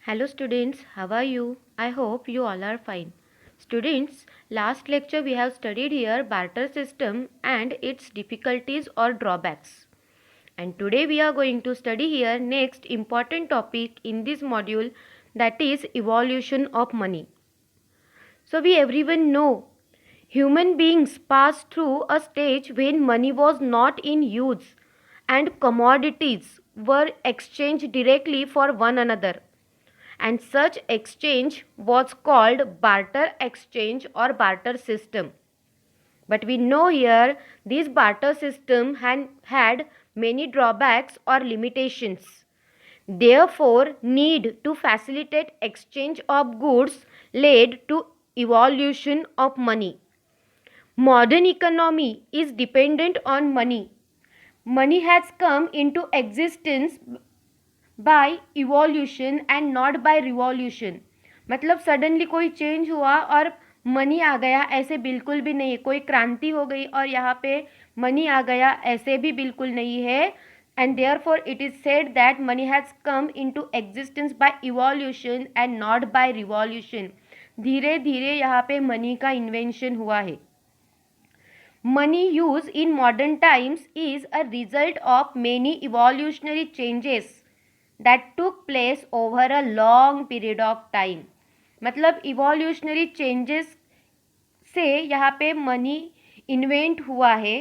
Hello students, how are you? I hope you all are fine. Students, last lecture we have studied here barter system and its difficulties or drawbacks. And today we are going to study here next important topic in this module, that is evolution of money. So we everyone know human beings passed through a stage when money was not in use and commodities were exchanged directly for one another, and such exchange was called barter exchange or barter system. But we know here this barter system had many drawbacks or limitations. Therefore, need to facilitate exchange of goods led to evolution of money. Modern economy is dependent on money. Money has come into existence by evolution and not by revolution. मतलब suddenly कोई change हुआ और money आ गया, ऐसे बिल्कुल भी नहीं है. कोई क्रांति हो गई और यहाँ पे मनी आ गया, ऐसे भी बिल्कुल नहीं है. And therefore it is said that money has come into existence by evolution and not by revolution. धीरे धीरे यहाँ पे मनी का इन्वेंशन हुआ है. Money use in modern times is a result of many evolutionary changes that took place over a long period of time. मतलब evolutionary changes से यहाँ पे money invent हुआ है.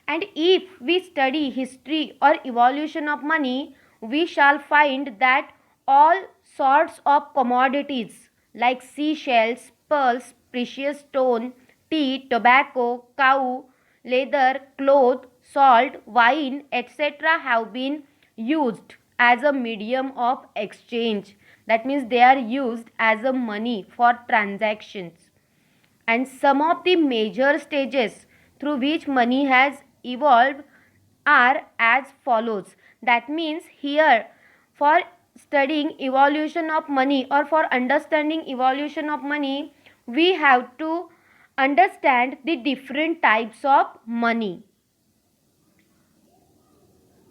And if we study history or evolution of money, we shall find that all sorts of commodities like seashells, pearls, precious stone, tea, tobacco, cow, leather, cloth, salt, wine, etc. have been used as a medium of exchange. That means they are used as a money for transactions. And some of the major stages through which money has evolved are as follows. That means here, for studying evolution of money or for understanding evolution of money, we have to understand the different types of money.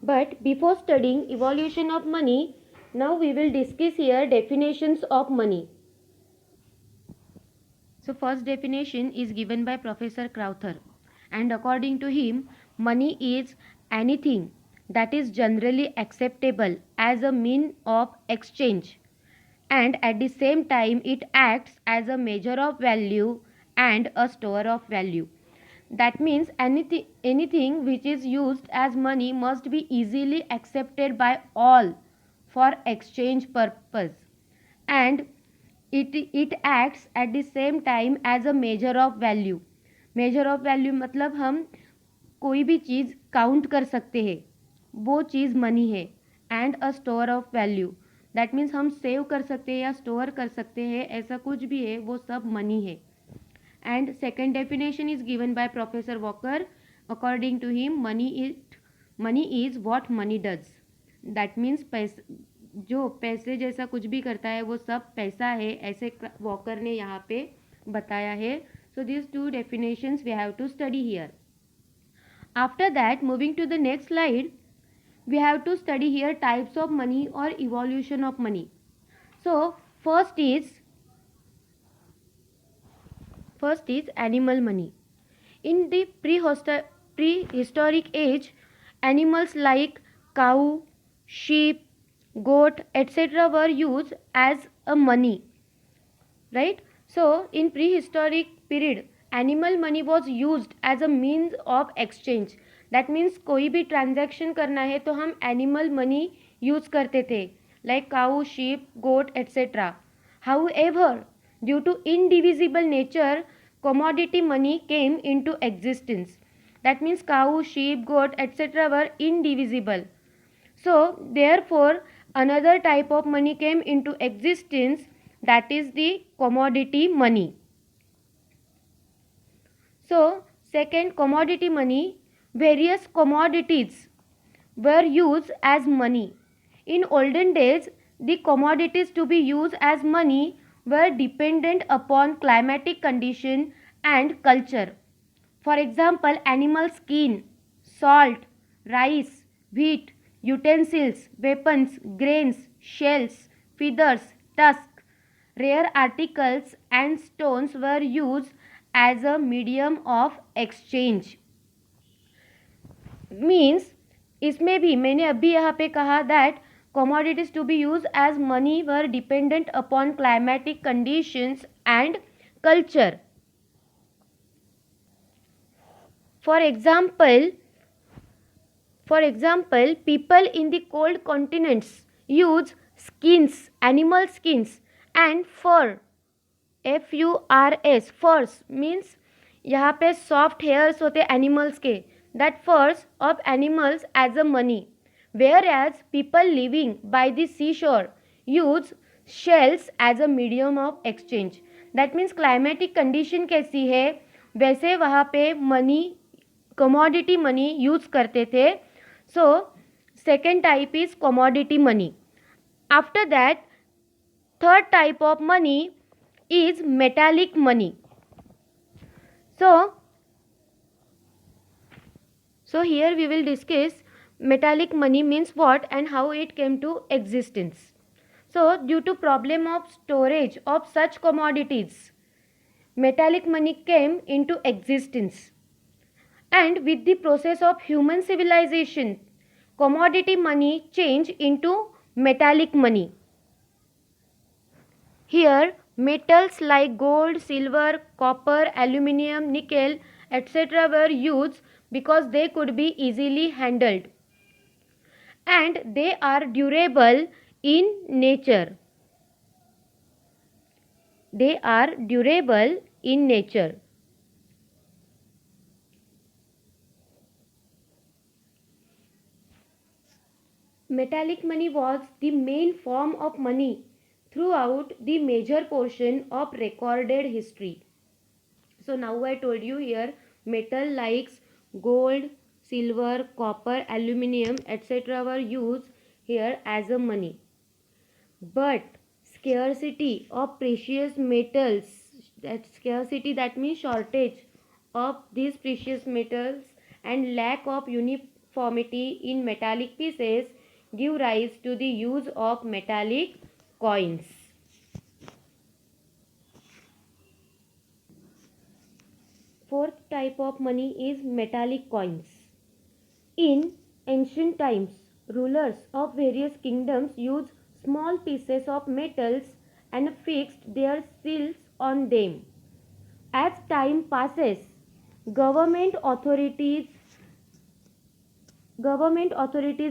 But before studying evolution of money, now we will discuss here definitions of money. So first definition is given by Professor Crowther, and according to him, money is anything that is generally acceptable as a mean of exchange, and at the same time it acts as a measure of value and a store of value. That means anything which is used as money must be easily accepted by all for exchange purpose, and it acts at the same time as a measure of value. measure of value मतलब हम कोई भी चीज़ count कर सकते हैं, वो चीज़ money है. And a store of value, that means हम सेव कर सकते हैं या स्टोर कर सकते हैं, ऐसा कुछ भी है वो सब मनी है. And second definition is given by professor Walker. According to him money is what money does. That means जो पैसे जैसा कुछ भी करता है वो सब पैसा है, ऐसे वॉकर ने यहाँ पे बताया है. So this two definitions we have to study here. After that, moving to the next slide, we have to study here types of money or evolution of money. So first is animal money. In the prehistoric age, animals like cow, sheep, goat, etc. were used as a money, right? So in prehistoric period, animal money was used as a means of exchange. That means कोई भी transaction करना है तो हम animal money use करते थे, like cow, sheep, goat etcetera. However, due to indivisible nature, commodity money came into existence. That means cow, sheep, goat, etc. were indivisible. So therefore another type of money came into existence, that is the commodity money. So second, commodity money. Various commodities were used as money. In olden days, the commodities to be used as money were dependent upon climatic condition and culture. For example, animal skin, salt, rice, wheat, utensils, weapons, grains, shells, feathers, tusk, rare articles and stones were used as a medium of exchange. Means इसमें भी मैंने अभी यहाँ पे कहा that commodities to be used as money were dependent upon climatic conditions and culture. For example, people in the cold continents use skins, animal skins and fur. FURS, furs means यहाँ पे soft hairs होते animals के, that furs of animals as a money, whereas people living by the seashore use shells as a medium of exchange. That means climatic condition कैसी है वैसे वहाँ पे money, commodity money use करते थे. So second type is commodity money. After that, third type of money is metallic money. So here we will discuss metallic money means what and how it came to existence. So due to problem of storage of such commodities, metallic money came into existence. And with the process of human civilization, commodity money changed into metallic money. Here, metals like gold, silver, copper, aluminium, nickel, etc. were used because they could be easily handled and they are durable in nature. They are durable in nature. Metallic money was the main form of money throughout the major portion of recorded history. So now I told you here metal like gold, silver, copper, aluminium, etc. were used here as a money. But scarcity of precious metals, that means shortage of these precious metals and lack of uniformity in metallic pieces give rise to the use of metallic coins. Fourth type of money is metallic coins. In ancient times, rulers of various kingdoms used small pieces of metals and fixed their seals on them. As time passes, government authorities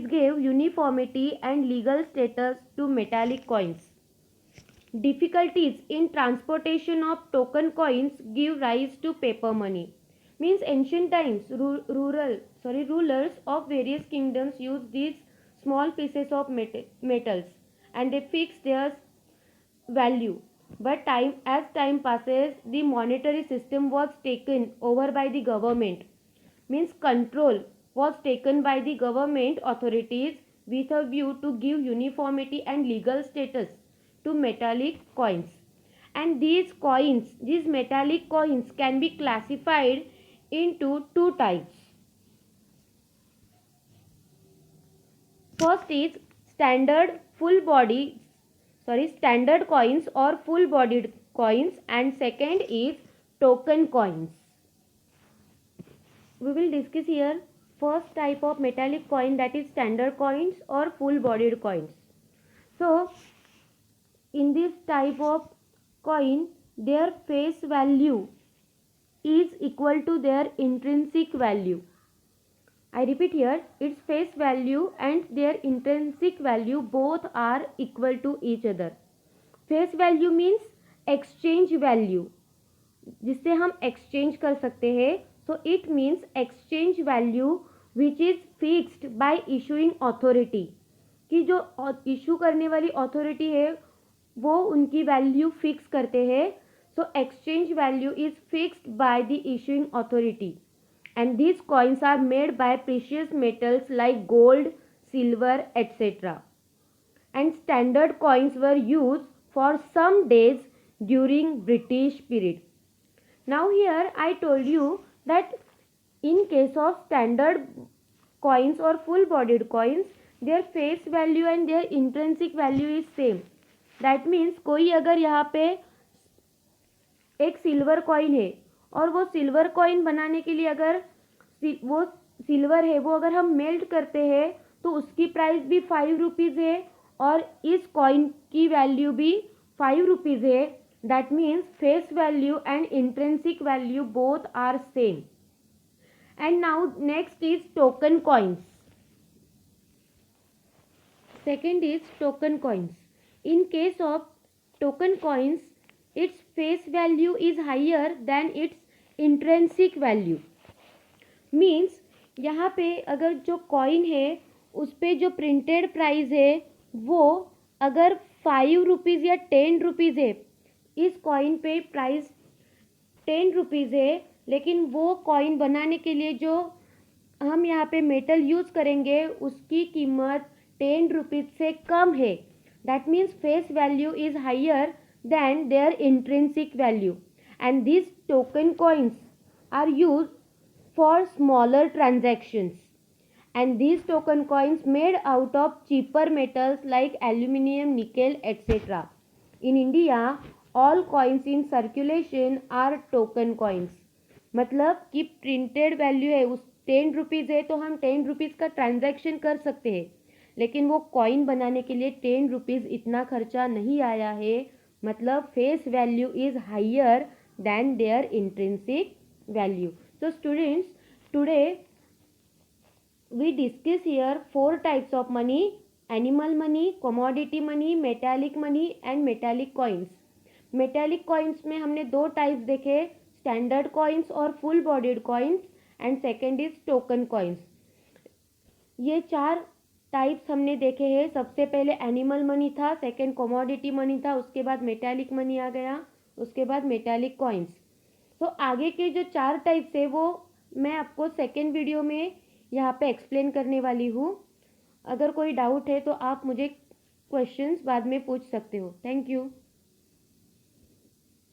gave uniformity and legal status to metallic coins. Difficulties in transportation of token coins give rise to paper money. Means ancient times rulers of various kingdoms used these small pieces of metals and they fix their value. But as time passes, the monetary system was taken over by the government. Means control was taken by the government authorities with a view to give uniformity and legal status to metallic coins. And these metallic coins can be classified into two types. First is standard coins or full bodied coins, and second is token coins. We will discuss here first type of metallic coin, that is standard coins or full bodied coins. So in this type of coin, their face value is equal to their intrinsic value. I repeat here, its face value and their intrinsic value both are equal to each other. Face value means exchange value, जिससे हम exchange कर सकते हैं. So it means exchange value which is fixed by issuing authority. कि जो issue करने वाली authority है वो उनकी value fix करते हैं. So exchange value is fixed by the issuing authority. And these coins are made by precious metals like gold, silver, etc. And standard coins were used for some days during British period. Now here I told you that in case of standard coins or full bodied coins, their face value and their intrinsic value is same. That means कोई अगर यहाँ पे एक silver coin है और वो silver coin बनाने के लिए अगर वो सिल्वर है वो अगर हम मेल्ट करते हैं तो उसकी प्राइस भी 5 रुपीज़ है और इस कॉइन की वैल्यू भी 5 रुपीज़ है. That means face value and intrinsic value both are same. And now next is token coins. Second is token coins. In case of token coins, its face value is higher than its intrinsic value. Means यहाँ पे अगर जो coin है उस पे जो printed price है वो अगर 5 रुपीज़ या 10 रुपीज़ है, इस कॉइन पे प्राइस 10 रुपीज़ है, लेकिन वो कॉइन बनाने के लिए जो हम यहाँ पे मेटल यूज़ करेंगे उसकी कीमत 10 रुपीज़ से कम है. That means face value is higher than their intrinsic value and this token coins are use for smaller transactions and these token coins made out of cheaper metals like aluminium, nickel, etc. In India, all coins in circulation are token coins. मतलब कि printed value है उस 10 rupees है तो हम 10 rupees का transaction कर सकते हैं, लेकिन वो कॉइन बनाने के लिए 10 रुपीज़ इतना खर्चा नहीं आया है. मतलब face value is higher than their intrinsic value. So students, today we discuss here 4 types of money: animal money, commodity money, metallic money and metallic coins. metallic coins में हमने 2 टाइप्स देखे, स्टैंडर्ड कॉइन्स और full bodied coins, and second is token coins. ये 4 types हमने देखे हैं. सबसे पहले एनिमल मनी था, सेकेंड कमोडिटी मनी था, उसके बाद मेटालिक मनी आ गया, उसके बाद मेटालिक कॉइन्स. तो आगे के जो 4 टाइप्स है वो मैं आपको सेकेंड वीडियो में यहाँ पे एक्सप्लेन करने वाली हूँ. अगर कोई डाउट है तो आप मुझे क्वेश्चंस बाद में पूछ सकते हो. Thank you.